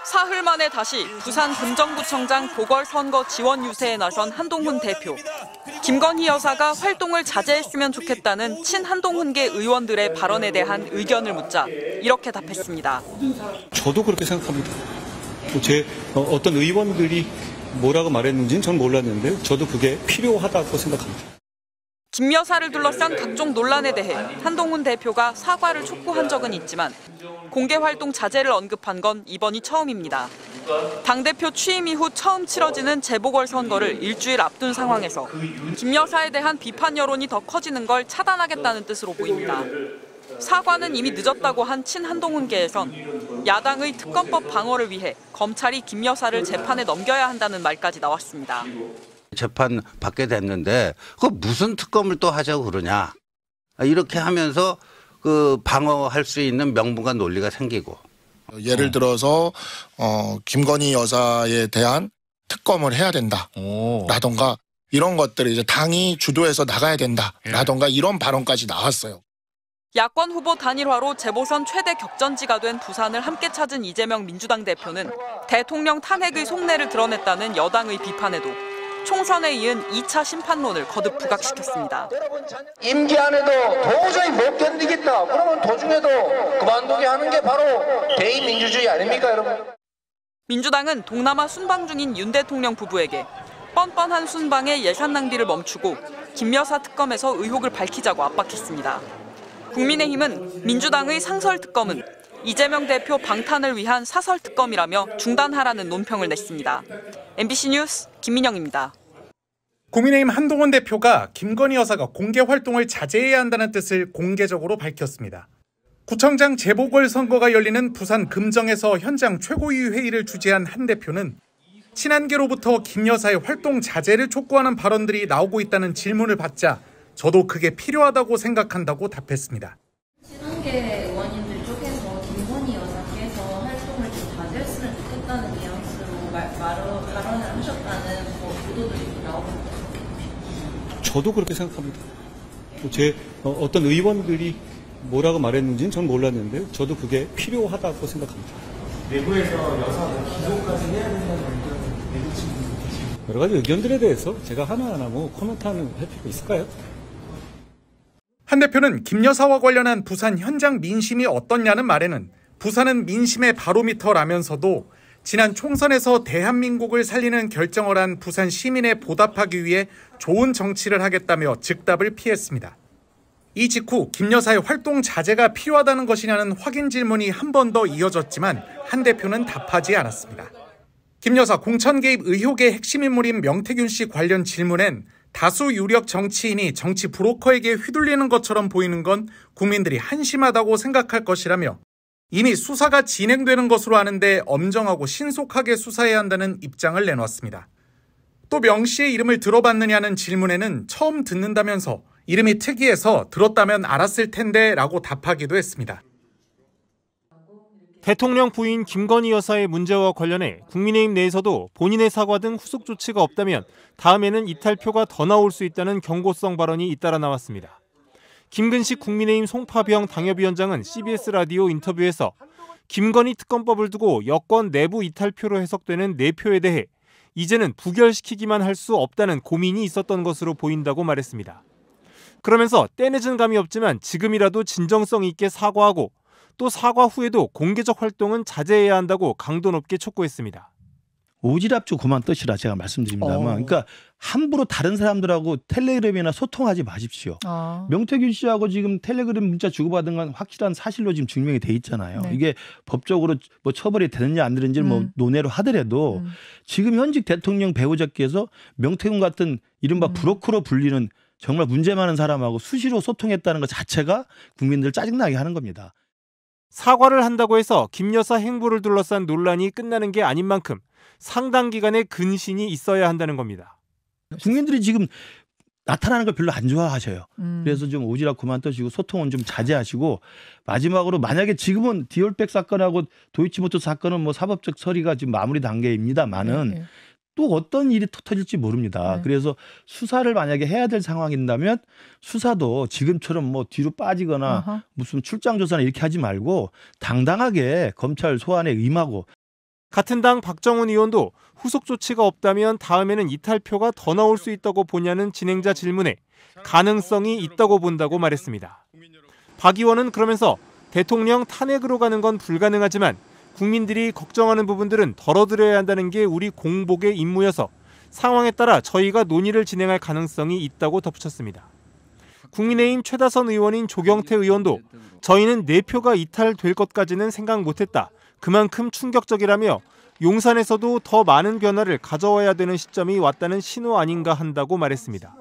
사흘 만에 다시 부산 금정구청장 보궐선거 지원 유세에 나선 한동훈 대표. 김건희 여사가 활동을 자제했으면 좋겠다는 친한동훈계 의원들의 발언에 대한 의견을 묻자 이렇게 답했습니다. 저도 그렇게 생각합니다. 어떤 의원들이 뭐라고 말했는지는 전 몰랐는데 저도 그게 필요하다고 생각합니다. 김 여사를 둘러싼 각종 논란에 대해 한동훈 대표가 사과를 촉구한 적은 있지만 공개 활동 자제를 언급한 건 이번이 처음입니다. 당대표 취임 이후 처음 치러지는 재보궐선거를 일주일 앞둔 상황에서 김 여사에 대한 비판 여론이 더 커지는 걸 차단하겠다는 뜻으로 보입니다. 사과는 이미 늦었다고 한 친한동훈계에선 야당의 특검법 방어를 위해 검찰이 김 여사를 재판에 넘겨야 한다는 말까지 나왔습니다. 재판 받게 됐는데 그 무슨 특검을 또 하자고 그러냐. 이렇게 하면서 그 방어할 수 있는 명분과 논리가 생기고. 예를 들어서 김건희 여사에 대한 특검을 해야 된다. 라던가 이런 것들을 이제 당이 주도해서 나가야 된다. 라던가 이런 발언까지 나왔어요. 야권 후보 단일화로 재보선 최대 격전지가 된 부산을 함께 찾은 이재명 민주당 대표는 대통령 탄핵의 속내를 드러냈다는 여당의 비판에도 총선에 이은 2차 심판론을 거듭 부각시켰습니다. 임기 안에도 도저히 못 견디겠다. 그러면 도중에도 그만두게 하는 게 바로 대의민주주의 아닙니까, 여러분? 민주당은 동남아 순방 중인 윤 대통령 부부에게 뻔뻔한 순방의 예산 낭비를 멈추고 김 여사 특검에서 의혹을 밝히자고 압박했습니다. 국민의힘은 민주당의 상설특검은 이재명 대표 방탄을 위한 사설특검이라며 중단하라는 논평을 냈습니다. MBC 뉴스 김민영입니다. 국민의힘 한동훈 대표가 김건희 여사가 공개 활동을 자제해야 한다는 뜻을 공개적으로 밝혔습니다. 구청장 재보궐선거가 열리는 부산 금정에서 현장 최고위 회의를 주재한 한 대표는 친한계로부터 김 여사의 활동 자제를 촉구하는 발언들이 나오고 있다는 질문을 받자 저도 그게 필요하다고 생각한다고 답했습니다. 친한계 의원님들 쪽에서 김건희 여사께서 활동을 좀 자제했으면 좋겠다는 뉘앙스로 발언을 하셨다는 보도들이 나오고 있습니다. 저도 그렇게 생각합니다. 어떤 의원들이 뭐라고 말했는지는 전 몰랐는데 저도 그게 필요하다고 생각합니다. 내부에서 여사 기소까지 해야 된다는 의견을 내놓으신 분이 계십니다. 여러 가지 의견들에 대해서 제가 하나하나 코멘트하는 할 필요가 있을까요? 한 대표는 김 여사와 관련한 부산 현장 민심이 어떻냐는 말에는 부산은 민심의 바로미터라면서도 지난 총선에서 대한민국을 살리는 결정을 한 부산 시민에 보답하기 위해 좋은 정치를 하겠다며 즉답을 피했습니다. 이 직후 김 여사의 활동 자제가 필요하다는 것이냐는 확인 질문이 한 번 더 이어졌지만 한 대표는 답하지 않았습니다. 김 여사 공천 개입 의혹의 핵심 인물인 명태균 씨 관련 질문엔 다수 유력 정치인이 정치 브로커에게 휘둘리는 것처럼 보이는 건 국민들이 한심하다고 생각할 것이라며 이미 수사가 진행되는 것으로 아는데 엄정하고 신속하게 수사해야 한다는 입장을 내놓았습니다. 또 명 씨의 이름을 들어봤느냐는 질문에는 처음 듣는다면서 이름이 특이해서 들었다면 알았을 텐데 라고 답하기도 했습니다. 대통령 부인 김건희 여사의 문제와 관련해 국민의힘 내에서도 본인의 사과 등 후속 조치가 없다면 다음에는 이탈표가 더 나올 수 있다는 경고성 발언이 잇따라 나왔습니다. 김근식 국민의힘 송파병 당협위원장은 CBS 라디오 인터뷰에서 김건희 특검법을 두고 여권 내부 이탈표로 해석되는 4표에 대해 이제는 부결시키기만 할 수 없다는 고민이 있었던 것으로 보인다고 말했습니다. 그러면서 때늦은 감이 없지만 지금이라도 진정성 있게 사과하고 또 사과 후에도 공개적 활동은 자제해야 한다고 강도 높게 촉구했습니다. 오지랖 그만 떠시라 제가 말씀드립니다만 그러니까 함부로 다른 사람들하고 텔레그램이나 소통하지 마십시오. 명태균 씨하고 지금 텔레그램 문자 주고받은 건 확실한 사실로 지금 증명이 돼 있잖아요. 네. 이게 법적으로 뭐 처벌이 되느냐 안 되는지를 뭐 논의로 하더라도 지금 현직 대통령 배우자께서 명태균 같은 이른바 브로커로 불리는 정말 문제 많은 사람하고 수시로 소통했다는 것 자체가 국민들 짜증나게 하는 겁니다. 사과를 한다고 해서 김 여사 행보를 둘러싼 논란이 끝나는 게 아닌 만큼 상당 기간의 근신이 있어야 한다는 겁니다. 국민들이 지금 나타나는 걸 별로 안 좋아하셔요. 그래서 좀 오지랖 그만 떠시고 소통은 좀 자제하시고 마지막으로 만약에 지금은 디올백 사건하고 도이치모터 사건은 뭐 사법적 처리가 지금 마무리 단계입니다만은 또 어떤 일이 터질지 모릅니다. 그래서 수사를 만약에 해야 될 상황인다면 수사도 지금처럼 뭐 뒤로 빠지거나 무슨 출장 조사나 이렇게 하지 말고 당당하게 검찰 소환에 임하고 같은 당 박정훈 의원도 후속 조치가 없다면 다음에는 이탈표가 더 나올 수 있다고 보냐는 진행자 질문에 가능성이 있다고 본다고 말했습니다. 박 의원은 그러면서 대통령 탄핵으로 가는 건 불가능하지만 국민들이 걱정하는 부분들은 덜어드려야 한다는 게 우리 공복의 임무여서 상황에 따라 저희가 논의를 진행할 가능성이 있다고 덧붙였습니다. 국민의힘 최다선 의원인 조경태 의원도 저희는 4표가 이탈될 것까지는 생각 못했다. 그만큼 충격적이라며 용산에서도 더 많은 변화를 가져와야 되는 시점이 왔다는 신호 아닌가 한다고 말했습니다.